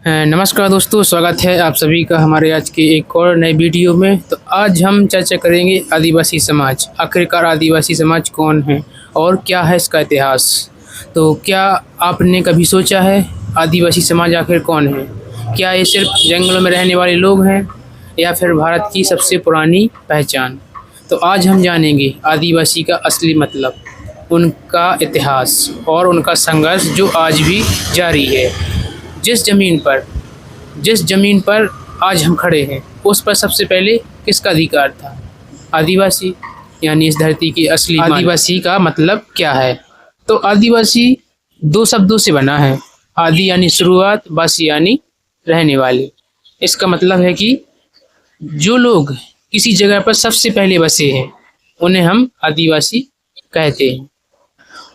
नमस्कार दोस्तों, स्वागत है आप सभी का हमारे आज के एक और नए वीडियो में। तो आज हम चर्चा करेंगे आदिवासी समाज। आखिरकार आदिवासी समाज कौन है और क्या है इसका इतिहास। तो क्या आपने कभी सोचा है आदिवासी समाज आखिर कौन है? क्या ये सिर्फ जंगलों में रहने वाले लोग हैं या फिर भारत की सबसे पुरानी पहचान? तो आज हम जानेंगे आदिवासी का असली मतलब, उनका इतिहास और उनका संघर्ष जो आज भी जारी है। जिस ज़मीन पर आज हम खड़े हैं, उस पर सबसे पहले किसका अधिकार था? आदिवासी, यानी इस धरती की असली मालिक। आदिवासी का मतलब क्या है? तो आदिवासी दो शब्दों से बना है। आदि यानी शुरुआत, वासी यानी रहने वाले। इसका मतलब है कि जो लोग किसी जगह पर सबसे पहले बसे हैं, उन्हें हम आदिवासी कहते हैं।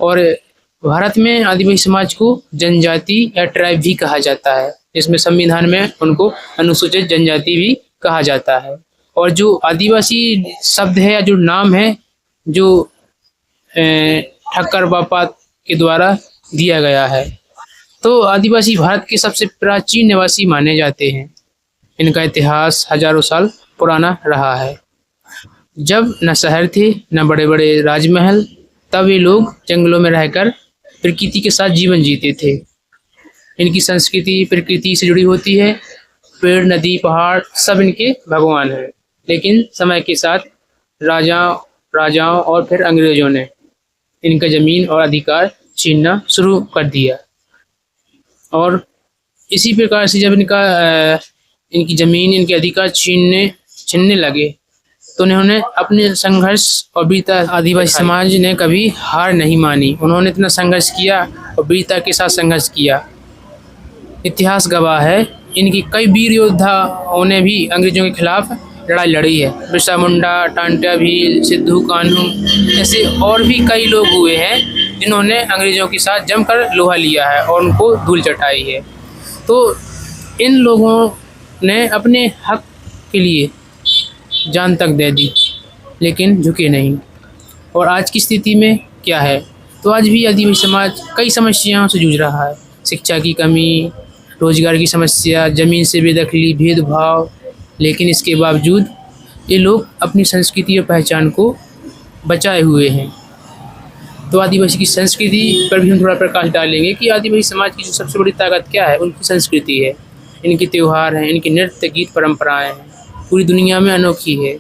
और भारत में आदिवासी समाज को जनजाति या ट्राइब भी कहा जाता है, जिसमें संविधान में उनको अनुसूचित जनजाति भी कहा जाता है। और जो आदिवासी शब्द है या जो नाम है, जो ठक्कर बापा के द्वारा दिया गया है। तो आदिवासी भारत के सबसे प्राचीन निवासी माने जाते हैं। इनका इतिहास हजारों साल पुराना रहा है। जब न शहर थे न बड़े बड़े राजमहल, तब ये लोग जंगलों में रहकर प्रकृति के साथ जीवन जीते थे। इनकी संस्कृति प्रकृति से जुड़ी होती है। पेड़, नदी, पहाड़ सब इनके भगवान हैं। लेकिन समय के साथ राजाओं और फिर अंग्रेजों ने इनका ज़मीन और अधिकार छीनना शुरू कर दिया। और इसी प्रकार से जब इनकी ज़मीन, इनके अधिकार छीनने लगे, तो उन्होंने अपने संघर्ष और वीरता, आदिवासी समाज ने कभी हार नहीं मानी। उन्होंने इतना संघर्ष किया और वीरता के साथ संघर्ष किया। इतिहास गवाह है, इनकी कई वीर योद्धाओं ने भी अंग्रेजों के खिलाफ लड़ाई लड़ी है। बिरसा मुंडा, टांट्या भील, सिद्धू कान्हू, ऐसे और भी कई लोग हुए हैं जिन्होंने अंग्रेजों के साथ जमकर लोहा लिया है और उनको धूल चटाई है। तो इन लोगों ने अपने हक के लिए जान तक दे दी, लेकिन झुके नहीं। और आज की स्थिति में क्या है? तो आज भी आदिवासी समाज कई समस्याओं से जूझ रहा है। शिक्षा की कमी, रोजगार की समस्या, ज़मीन से बेदखली, भेदभाव। लेकिन इसके बावजूद ये लोग अपनी संस्कृति और पहचान को बचाए हुए हैं। तो आदिवासी की संस्कृति पर भी हम थोड़ा प्रकाश डालेंगे कि आदिवासी समाज की जो सबसे बड़ी ताकत क्या है, उनकी संस्कृति है। इनके त्यौहार हैं, इनके नृत्य, गीत, परंपराएँ हैं, पूरी दुनिया में अनोखी है।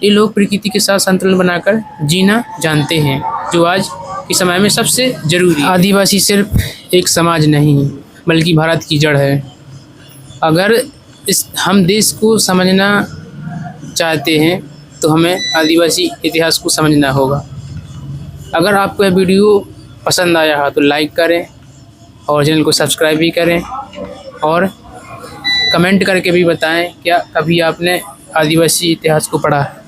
ये लोग प्रकृति के साथ संतुलन बनाकर जीना जानते हैं, जो आज के समय में सबसे ज़रूरी है। आदिवासी सिर्फ एक समाज नहीं, बल्कि भारत की जड़ है। अगर हम देश को समझना चाहते हैं, तो हमें आदिवासी इतिहास को समझना होगा। अगर आपको यह वीडियो पसंद आया हो तो लाइक करें और चैनल को सब्सक्राइब भी करें। और कमेंट करके भी बताएं क्या कभी आपने आदिवासी इतिहास को पढ़ा है।